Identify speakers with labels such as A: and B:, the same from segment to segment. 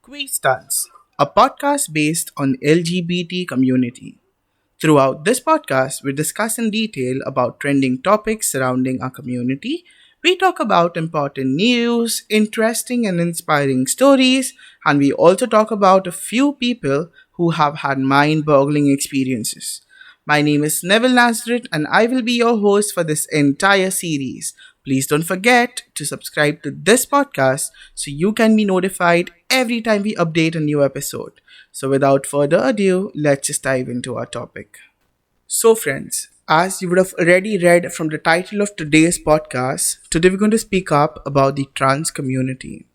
A: Stunts, a podcast based on LGBT community. Throughout this podcast, we discuss in detail about trending topics surrounding our community. We talk about important news, interesting and inspiring stories, and we also talk about a few people who have had mind-boggling experiences. My name is Neville Nazareth, and I will be your host for this entire series. Please don't forget to subscribe to this podcast so you can be notified every time we update a new episode. So, without further ado, let's just dive into our topic. So, friends, as you would have already read from the title of today's podcast, today we're going to speak up about the trans community.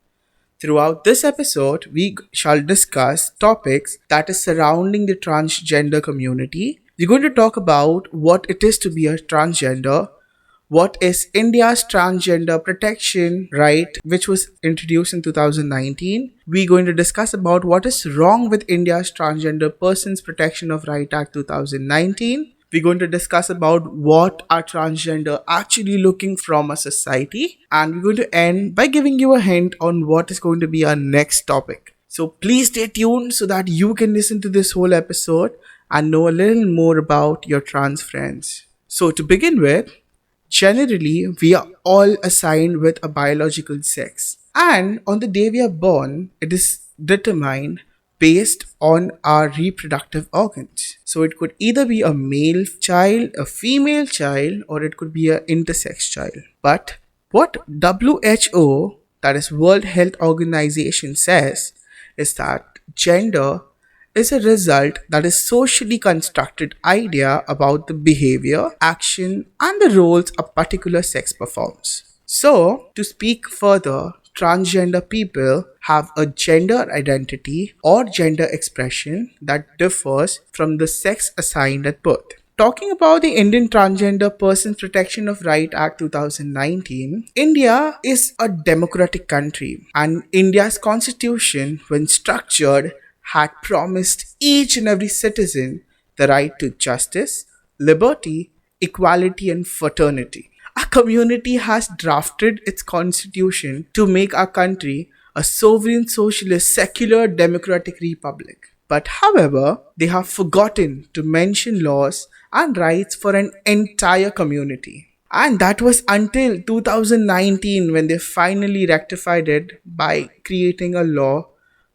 A: Throughout this episode, we shall discuss topics that is surrounding the transgender community. We're going to talk about what it is to be a transgender, what is India's transgender protection right, which was introduced in 2019. We're going to discuss about what is wrong with India's Transgender Persons Protection of Right Act 2019. We're going to discuss about what are transgender actually looking from a society, and we're going to end by giving you a hint on what is going to be our next topic. So please stay tuned so that you can listen to this whole episode and know a little more about your trans friends. So to begin with, generally, we are all assigned with a biological sex. And on the day we are born, it is determined based on our reproductive organs. So it could either be a male child, a female child, or it could be an intersex child. But what WHO, that is World Health Organization, says is that gender is a result that is socially constructed idea about the behavior, action, and the roles a particular sex performs. So, to speak further, transgender people have a gender identity or gender expression that differs from the sex assigned at birth. Talking about the Indian Transgender Persons Protection of Right Act 2019, India is a democratic country, and India's constitution, when structured, had promised each and every citizen the right to justice, liberty, equality, and fraternity. Our community has drafted its constitution to make our country a sovereign, socialist, secular, democratic republic. But however, they have forgotten to mention laws and rights for an entire community. And that was until 2019 when they finally rectified it by creating a law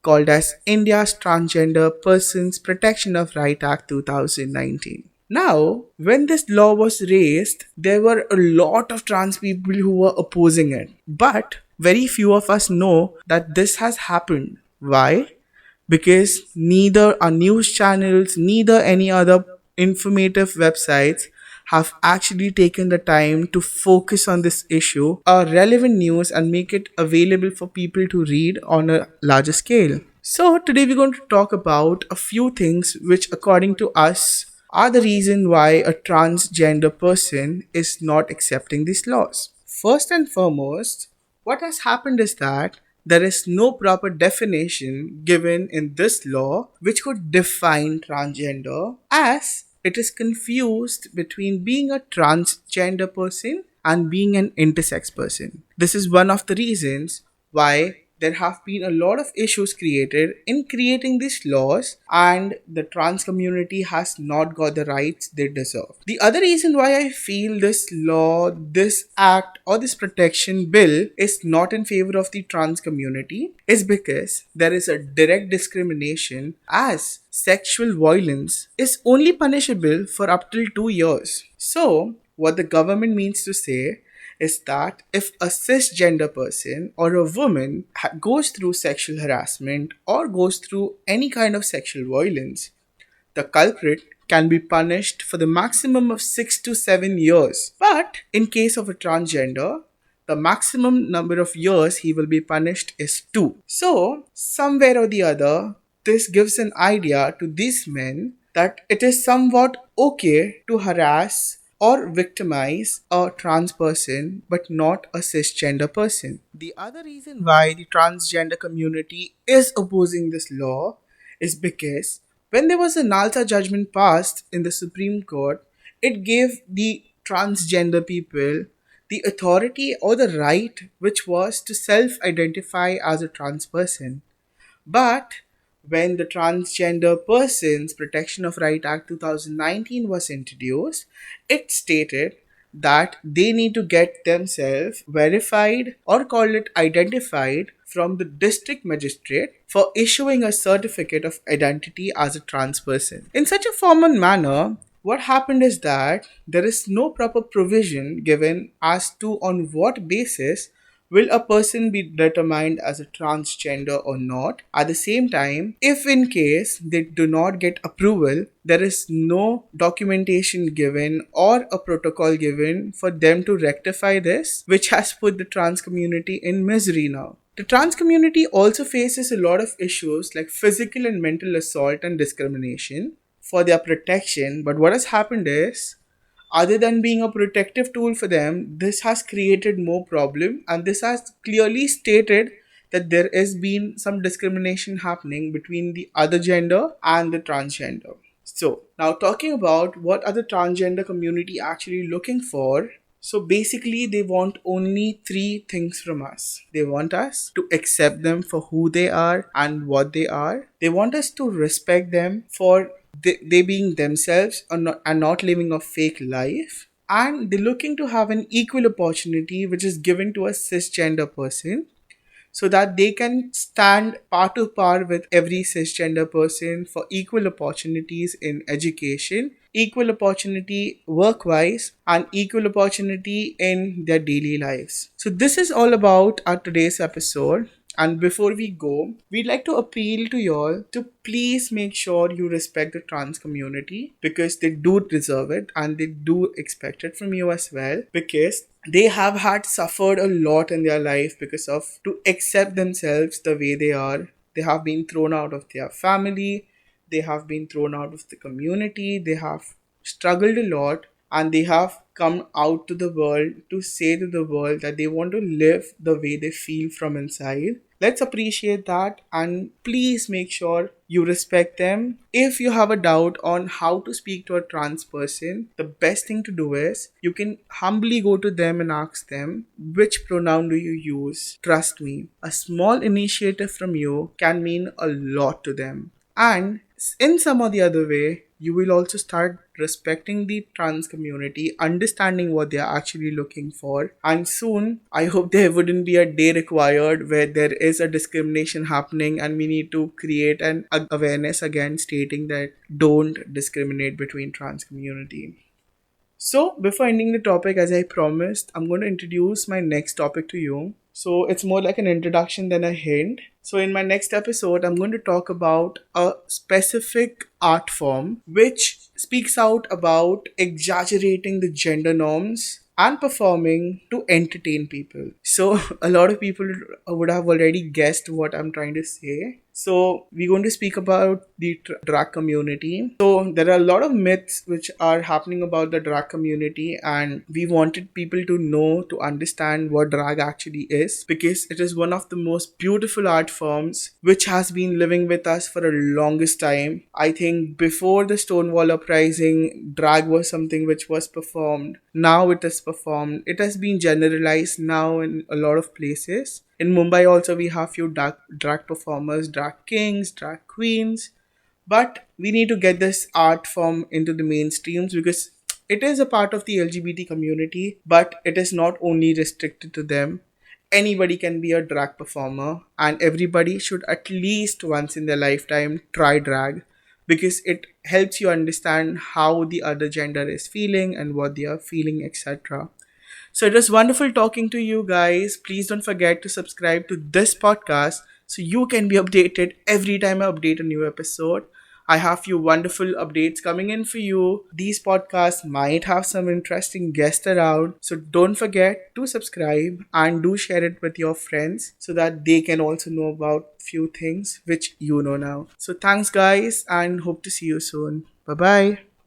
A: called as India's Transgender Persons Protection of Right Act 2019. Now, when this law was raised, there were a lot of trans people who were opposing it. But very few of us know that this has happened. Why? Because neither our news channels, neither any other informative websites have actually taken the time to focus on this issue, relevant news, and make it available for people to read on a larger scale. So, today we're going to talk about a few things which, according to us, are the reason why a transgender person is not accepting these laws. First and foremost, what has happened is that there is no proper definition given in this law which could define transgender, as it is confused between being a transgender person and being an intersex person. This is one of the reasons why there have been a lot of issues created in creating these laws, and the trans community has not got the rights they deserve. The other reason why I feel this law, this act, or this protection bill is not in favor of the trans community is because there is a direct discrimination, as sexual violence is only punishable for up till 2 years. So, what the government means to say is that if a cisgender person or a woman goes through sexual harassment or goes through any kind of sexual violence, the culprit can be punished for the maximum of 6 to 7 years. But in case of a transgender, the maximum number of years he will be punished is 2. So, somewhere or the other, this gives an idea to these men that it is somewhat okay to harass or victimize a trans person but not a cisgender person. The other reason why the transgender community is opposing this law is because when there was a Nalta judgment passed in the Supreme Court, it gave the transgender people the authority or the right which was to self identify as a trans person. But when the Transgender Persons Protection of Right Act 2019 was introduced, it stated that they need to get themselves verified or call it identified from the district magistrate for issuing a certificate of identity as a trans person. In such a formal manner, what happened is that there is no proper provision given as to on what basis will a person be determined as a transgender or not. At the same time, if in case they do not get approval, there is no documentation given or a protocol given for them to rectify this, which has put the trans community in misery now. The trans community also faces a lot of issues like physical and mental assault and discrimination for their protection. But what has happened is, other than being a protective tool for them, this has created more problem, and this has clearly stated that there has been some discrimination happening between the other gender and the transgender. So now talking about what are the transgender community actually looking for. So basically, they want only three things from us. They want us to accept them for who they are and what they are. They want us to respect them for they being themselves and not living a fake life. And they're looking to have an equal opportunity which is given to a cisgender person so that they can stand par to par with every cisgender person for equal opportunities in education, equal opportunity work wise, and equal opportunity in their daily lives. So, this is all about our today's episode. And before we go, we'd like to appeal to y'all to please make sure you respect the trans community because they do deserve it and they do expect it from you as well, because they have had suffered a lot in their life because of to accept themselves the way they are. They have been thrown out of their family, they have been thrown out of the community, they have struggled a lot, and they have come out to the world to say to the world that they want to live the way they feel from inside. Let's appreciate that and please make sure you respect them. If you have a doubt on how to speak to a trans person, the best thing to do is you can humbly go to them and ask them, which pronoun do you use? Trust me, a small initiative from you can mean a lot to them. And in some or the other way, you will also start respecting the trans community, understanding what they are actually looking for. And soon, I hope there wouldn't be a day required where there is a discrimination happening and we need to create an awareness again stating that don't discriminate between trans community. So, before ending the topic, as I promised, I'm going to introduce my next topic to you. So, it's more like an introduction than a hint. So, in my next episode, I'm going to talk about a specific art form which speaks out about exaggerating the gender norms and performing to entertain people. So, a lot of people would have already guessed what I'm trying to say. So, we're going to speak about the drag community. So, there are a lot of myths which are happening about the drag community, and we wanted people to know, to understand what drag actually is, because it is one of the most beautiful art forms which has been living with us for the longest time. I think before the Stonewall Uprising, drag was something which was performed. Now it is performed. It has been generalized now in a lot of places. In Mumbai also we have few drag performers, drag kings, drag queens. But we need to get this art form into the mainstreams because it is a part of the LGBT community, but it is not only restricted to them. Anybody can be a drag performer, and everybody should at least once in their lifetime try drag because it helps you understand how the other gender is feeling and what they are feeling, etc. So it was wonderful talking to you guys. Please don't forget to subscribe to this podcast so you can be updated every time I update a new episode. I have few wonderful updates coming in for you. These podcasts might have some interesting guests around. So don't forget to subscribe and do share it with your friends so that they can also know about few things which you know now. So thanks guys and hope to see you soon. Bye bye.